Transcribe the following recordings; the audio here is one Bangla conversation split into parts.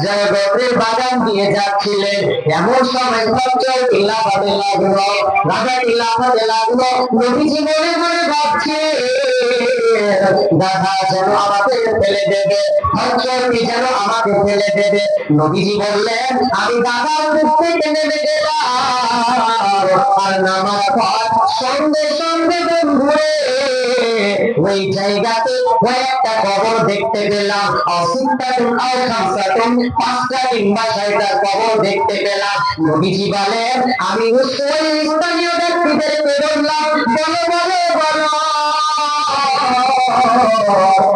জগতের বাগান দিয়ে যাচ্ছিলেন, এমন সময় খচ্চরটি লাফাতে লাগলো। রাজাটি লাফাতে লাগলো, নবীজি মনে মনে ভাবছে গাধা যেন আমাকে ফেলে দেবে, খচ্চরটি যেন আমাকে ফেলে দেবে। নবীজি বললেন আমি গাধার মুখ থেকে নেমে গেলাম, আর নামার পর সঙ্গে সঙ্গে বন্ধুরে ওই জায়গাতে কয়েকটা কবর দেখতে পেলাম। পাঁচটা কিংবা ছয়টা কবর দেখতে পেলাম। নবীজি বলেন আমি ওই স্থানীয় ব্যক্তিদেরকে বললাম, বলো বলো বলো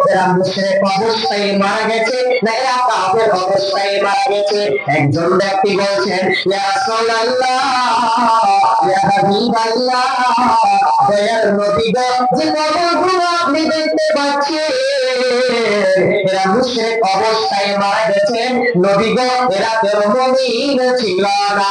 এরা মুশরিক অবস্থায় মারা গেছে না এরা কাফের অবস্থায় মারা গেছে? একজন ব্যক্তি বলছেন ইয়া রাসূলুল্লাহ, ইয়া হাবিবাল্লাহ, দয়ার নবী গো, যে কবরগুলো আপনি দেখতে পাচ্ছেন এরা মুশরিক অবস্থায় মারা গেছে। নবী গো, এরা কেউ মুমিন ছিল না।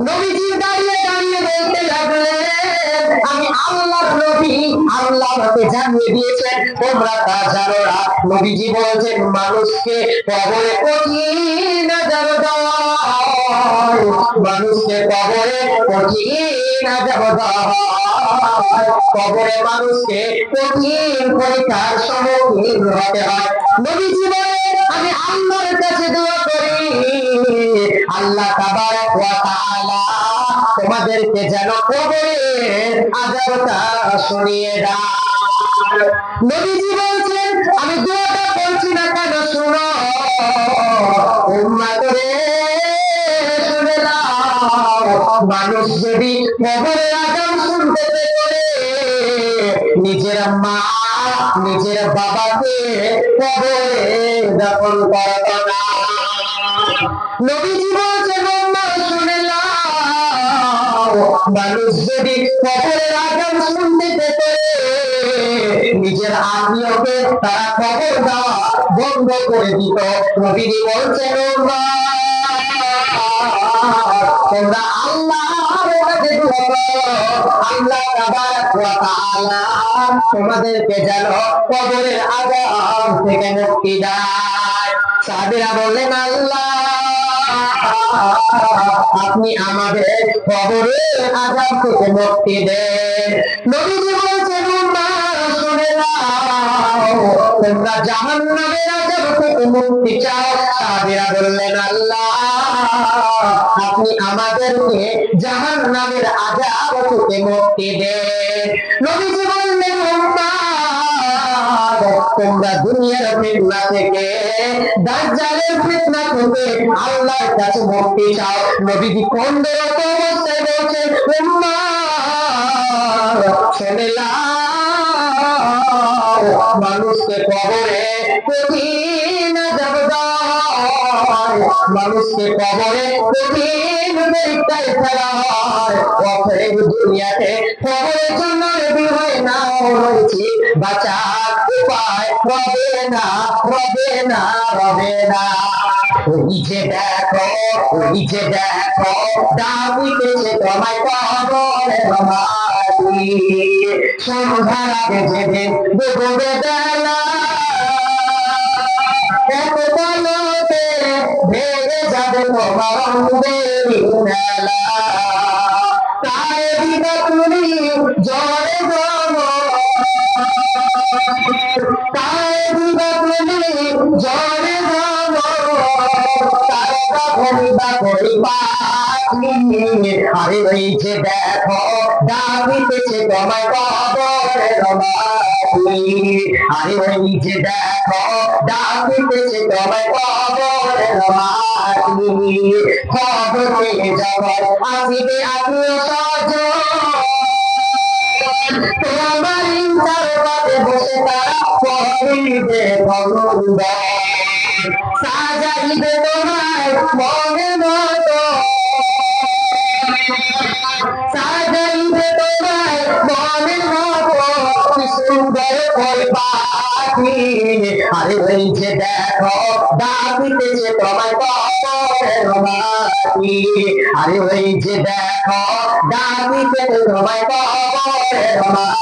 নবীজি দাঁড়িয়ে দাঁড়িয়ে বলতে লাগলেন আমি আল্লাহর নবী, আল্লাহ আমাকে জানিয়ে দিয়েছেন, তোমরা তা জানো না। নবীজি বলছেন মানুষকে কবরে কঠিন আযাব দেওয়া হয়, মানুষকে কবরে কঠিন আযাব দেওয়া হয়, কবরে মানুষকে কঠিন পরীক্ষার সম্মুখীন হতে হয়। নবীজি বলেন আমি আল্লাহর কাছে দোয়া করি আল্লাহ তাবারক ওয়া তাআলা তোমাদেরকে যেন কবরের আযাবটা শুনিয়ে দেয়। নবীজি বলছেন আমি দোয়াটা করছি না কেন শুনো উম্মত রে, শুনে নাও। মানুষ যদি কবরের আযাব শুনতে পেরে নিজের মা নিজের বাবাকে কবরে দাফন করত না। নবীজি বলছেন শুনে নাও, মানুষ যদি কবরের আযাব শুনতে পেত নিজের আত্মীয়কে তারা কবর দেওয়া বন্ধ করে দিত। নবীজি বলছেন তোমরা আল্লাহর কাছে দোয়া করো আল্লাহ তাবারক ওয়া তাআলা তোমাদেরকে যেন কবরের আযাব থেকে মুক্তি দেয়। সাহাবীরা বললেন আল্লাহ আপনি আমাদের কবরের আযাব থেকে মুক্তি দেন। নবীজি বলছেন শুনে নাও, তোমরা জাহান্নামের আযাব থেকে মুক্তি চাও। সাহাবীরা বললেন আল্লাহ আপনি আমাদেরকে জাহান্নামের আযাব থেকে মুক্তি দেন। নবীজি বললেন তোমরা দুনিয়ার ফিতনা থেকে দাজ্জালের ফিতনা থেকে আল্লাহর কাছে মুক্তি চাও। নবীজি কোন অবস্থায় বলছেন শুনে নাও, মানুষকে কবরে কঠিন আযাব দেয়, মানুষকে কবরে কঠিন পরীক্ষায় ফেলা হয়। অতএব দুনিয়াতে কবরের জন্য রেডি হয় না রয়েছি, বাঁচার উপায় রবে না রবে না রবে না। ওই যে দেখো ওই যে দেখো ডাকিতেছে তোমায় কবরের মাটি, সন্ধ্যার আগে যেদিন ডুবে বেলা এত বলতে ভেঙে যাবে তোমার অন্ধেরি মেলা। তাই দিবা তুমি জলে জমো, তাই দিবা তুমি জলে জমো, তাই করিবা করিবা। আরে ওই যে দেখো ডাকিতেছে তোমায় কবরের মাটি, আরে ওই যে দেখো ডাকিতেছে তোমায় কবরের মাটি। কবরে যখন আসিবে আত্মীয় স্বজন তোমার ইন্টারবাদে বসে তারা করিবে ভগবান, সাজাইবে তোমায় মনে মতো, সাজাইবে তোমায় মনে মতো সুন্দর করে পাখি। আরে ওই যে দেখো ডাকিতেছে তোমায় কবরের মাটি, আরে ওই যে দেখো ডাকিতেছে তোমায় কবরের মাটি।